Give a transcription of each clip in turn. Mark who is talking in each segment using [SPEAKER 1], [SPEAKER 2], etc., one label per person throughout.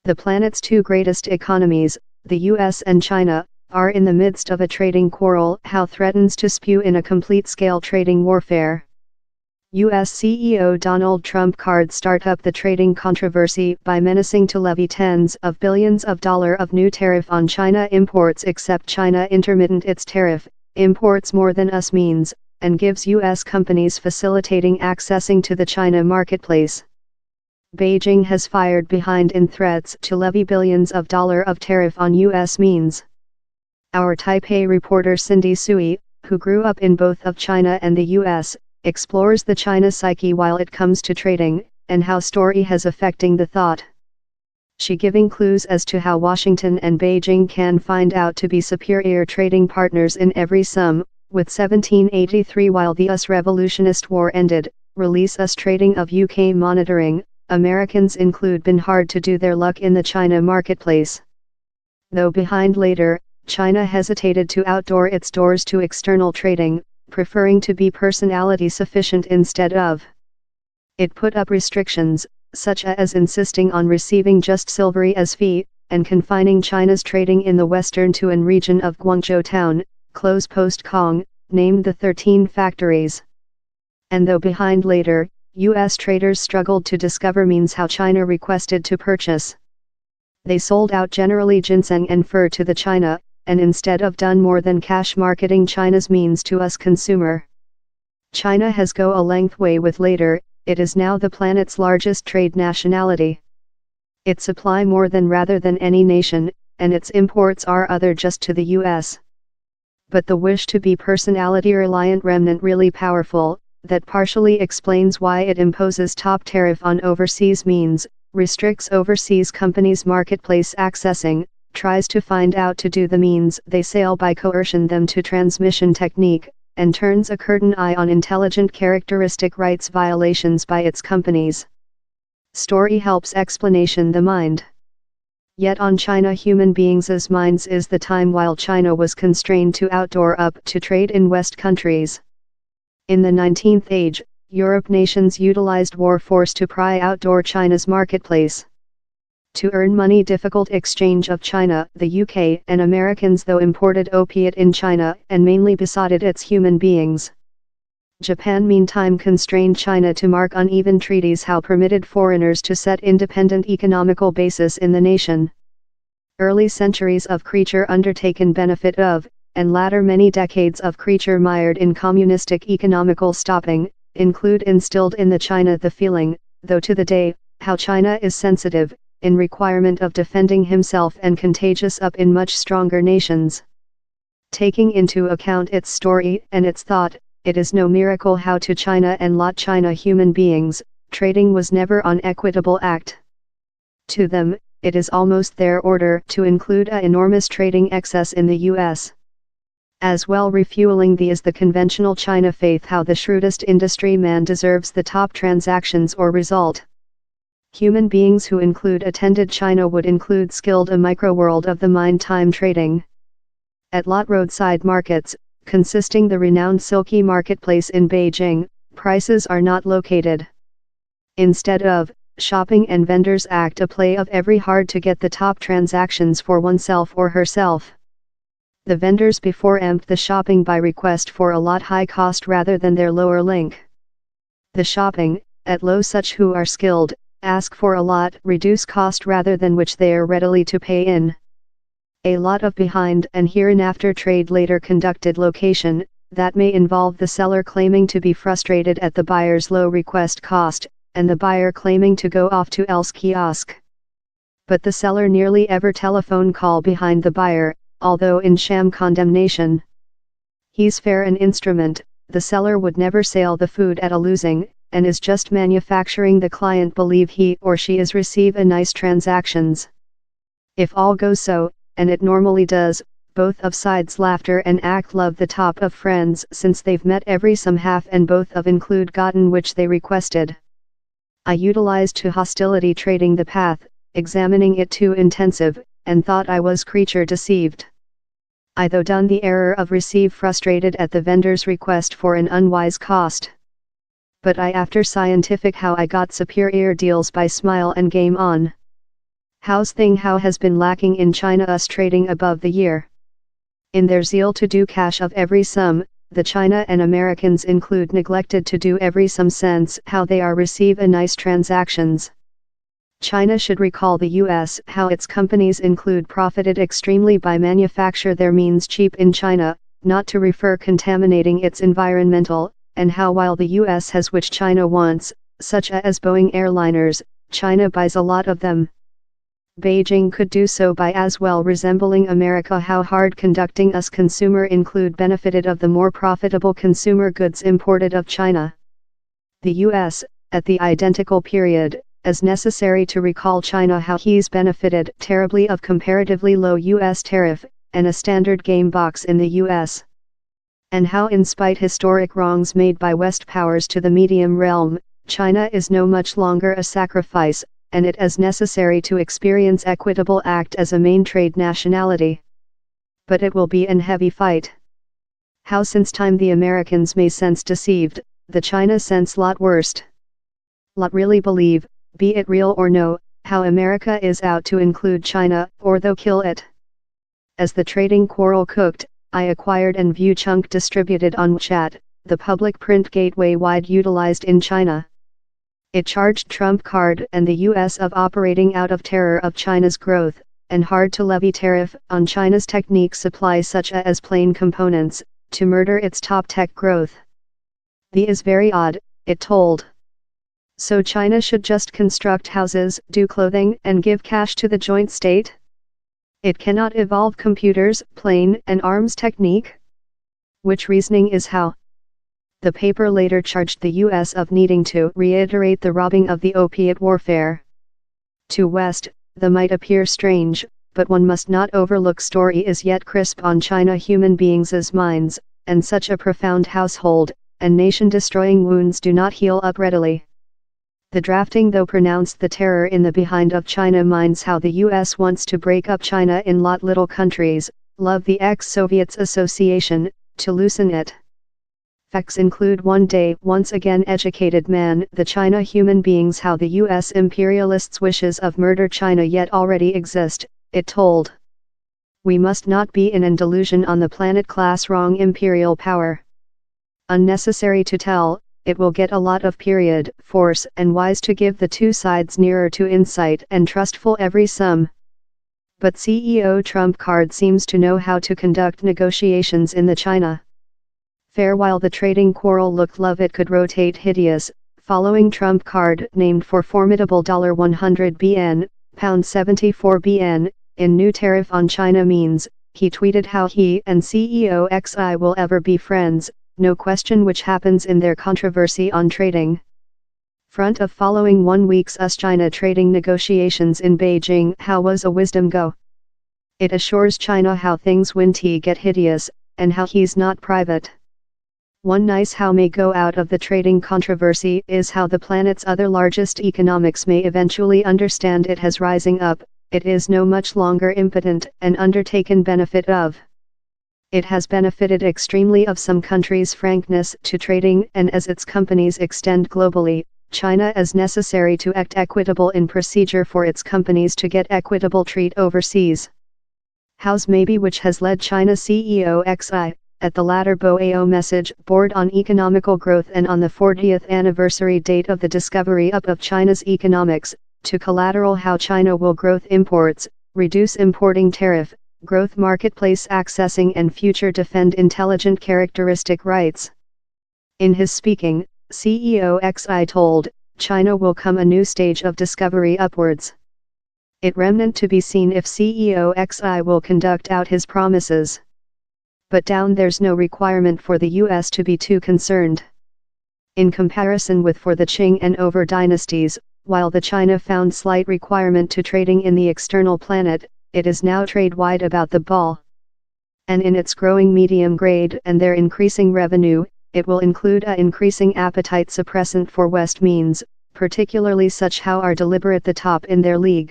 [SPEAKER 1] The planet's two greatest economies, the US and China, are in the midst of a trading quarrel how threatens to spew in a complete-scale trading warfare. U.S. CEO Donald Trump card start up the trading controversy by menacing to levy tens of billions of dollars of new tariff on China imports except China intermittent its tariff, imports more than us means, and gives U.S. companies facilitating accessing to the China marketplace. Beijing has fired behind in threats to levy billions of dollars of tariff on U.S. means. Our Taipei reporter Cindy Sui, who grew up in both of China and the U.S., explores the China psyche while it comes to trading, and how story has affecting the thought. She giving clues as to how Washington and Beijing can find out to be superior trading partners in every sum, with 1783 while the US Revolutionist War ended, release US trading of UK monitoring, Americans include been hard to do their luck in the China marketplace. Though behind later, China hesitated to outdoor its doors to external trading, preferring to be personality sufficient instead of. It put up restrictions, such as insisting on receiving just silvery as fee, and confining China's trading in the western Tuan region of Guangzhou town, close post Kong, named the 13 factories. And though behind later, U.S. traders struggled to discover means how China requested to purchase. They sold out generally ginseng and fur to the China, and instead of done more than cash marketing China's means to us consumer. China has go a length way with later, it is now the planet's largest trade nationality. It supply more than rather than any nation, and its imports are other just to the US. But the wish to be personality reliant remnant really powerful, that partially explains why it imposes top tariff on overseas means, restricts overseas companies' marketplace accessing, tries to find out to do the means they sell by coercion them to transmission technique, and turns a curtain eye on intelligent characteristic rights violations by its companies. Story helps explanation the mind. Yet on China human beings' minds is the time while China was constrained to outdoor up to trade in West countries. In the 19th age, Europe nations utilized war force to pry outdoor China's marketplace. To earn money difficult exchange of China, the UK and Americans though imported opiate in China and mainly besotted its human beings. Japan meantime constrained China to mark uneven treaties how permitted foreigners to set independent economical basis in the nation. Early centuries of creature undertaken benefit of, and latter many decades of creature mired in communistic economical stopping, include instilled in the China the feeling, though to the day, how China is sensitive, in requirement of defending himself and contagious up in much stronger nations. Taking into account its story and its thought, it is no miracle how to China and lot China human beings, trading was never an equitable act. To them, it is almost their order to include an enormous trading excess in the US. As well refueling the is the conventional China faith how the shrewdest industry man deserves the top transactions or result. Human beings who include attended China would include skilled a micro-world of the mind time trading. At lot roadside markets, consisting the renowned silky marketplace in Beijing, prices are not located. Instead of, shopping and vendors act a play of every hard to get the top transactions for oneself or herself. The vendors before empt the shopping by request for a lot high cost rather than their lower link. The shopping, at low such who are skilled, ask for a lot reduce cost rather than which they are readily to pay in. A lot of behind and hereinafter trade later conducted location, that may involve the seller claiming to be frustrated at the buyer's low request cost, and the buyer claiming to go off to else kiosk. But the seller nearly ever telephone call behind the buyer, although in sham condemnation. He's fair an instrument, the seller would never sell the food at a losing, and is just manufacturing the client believe he or she is receive a nice transactions. If all goes so, and it normally does, both of sides laughter and act love the top of friends since they've met every some half and both of include gotten which they requested. I utilized to hostility trading the path, examining it too intensive, and thought I was creature deceived. I though done the error of receive frustrated at the vendor's request for an unwise cost. But I after scientific how I got superior deals by smile and game on. How has been lacking in China us trading above the year. In their zeal to do cash of every sum, the China and Americans include neglected to do every some sense how they are receive a nice transactions. China should recall the US how its companies include profited extremely by manufacture their means cheap in China, not to refer contaminating its environmental, and how while the US has which China wants, such as Boeing airliners, China buys a lot of them. Beijing could do so by as well resembling America how hard conducting us consumer include benefited of the more profitable consumer goods imported of China. The US, at the identical period, as necessary to recall China how he's benefited terribly of comparatively low US tariff, and a standard game box in the US. And how in spite historic wrongs made by West powers to the medium realm, China is no much longer a sacrifice, and it is necessary to experience equitable act as a main trade nationality. But it will be an heavy fight. How since time the Americans may sense deceived, the China sense lot worst. Lot really believe, be it real or no, how America is out to include China, or though kill it. As the trading quarrel cooked, I acquired and view chunk distributed on WeChat, the public print gateway wide utilized in China. It charged Trump card and the US of operating out of terror of China's growth, and hard to levy tariff on China's technique supply such as plain components, to murder its top tech growth. The is very odd, it told. So China should just construct houses, do clothing, and give cash to the joint state? It cannot evolve computers, plane, and arms technique? Which reasoning is how? The paper later charged the US of needing to reiterate the robbing of the opiate warfare. To West, the might appear strange, but one must not overlook story is yet crisp on China human beings' minds, and such a profound household, and nation-destroying wounds do not heal up readily. The drafting though pronounced the terror in the behind of China minds how the US wants to break up China in lot little countries, love the ex-Soviets association, to loosen it. Facts include one day once again educated man the China human beings how the US imperialists' wishes of murder China yet already exist, it told. We must not be in an delusion on the planet class wrong imperial power. Unnecessary to tell, it will get a lot of period, force and wise to give the two sides nearer to insight and trustful every sum. But CEO Trump card seems to know how to conduct negotiations in the China fair while the trading quarrel looked love it could rotate hideous, following Trump card named for formidable $100 BN, pound 74 BN, in new tariff on China means, he tweeted how he and CEO XI will ever be friends, no question which happens in their controversy on trading front of following 1 week's US-China trading negotiations in Beijing how was a wisdom go. It assures China how things when tea get hideous, and how he's not private. One nice how may go out of the trading controversy is how the planet's other largest economics may eventually understand it has rising up, it is no much longer impotent and undertaken benefit of. It has benefited extremely of some countries' frankness to trading and as its companies extend globally, China is necessary to act equitable in procedure for its companies to get equitable treat overseas. How's maybe which has led China CEO XI, at the latter BOAO message board on economical growth and on the 40th anniversary date of the discovery up of China's economics, to collateral how China will growth imports, reduce importing tariff, growth marketplace accessing and future defend intelligent characteristic rights. In his speaking, CEO XI told, China will come a new stage of discovery upwards. It remnant to be seen if CEO XI will conduct out his promises. But down there's no requirement for the US to be too concerned. In comparison with for the Qing and over dynasties, while the China found slight requirement to trading in the external planet, it is now trade-wide about the ball. And in its growing medium grade and their increasing revenue, it will include a increasing appetite suppressant for West means, particularly such how are deliberate the top in their league.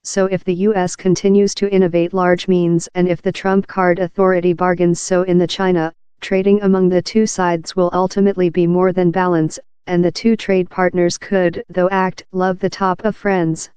[SPEAKER 1] So if the US continues to innovate large means and if the Trump card authority bargains so in the China, trading among the two sides will ultimately be more than balance, and the two trade partners could, though act, love the top of friends.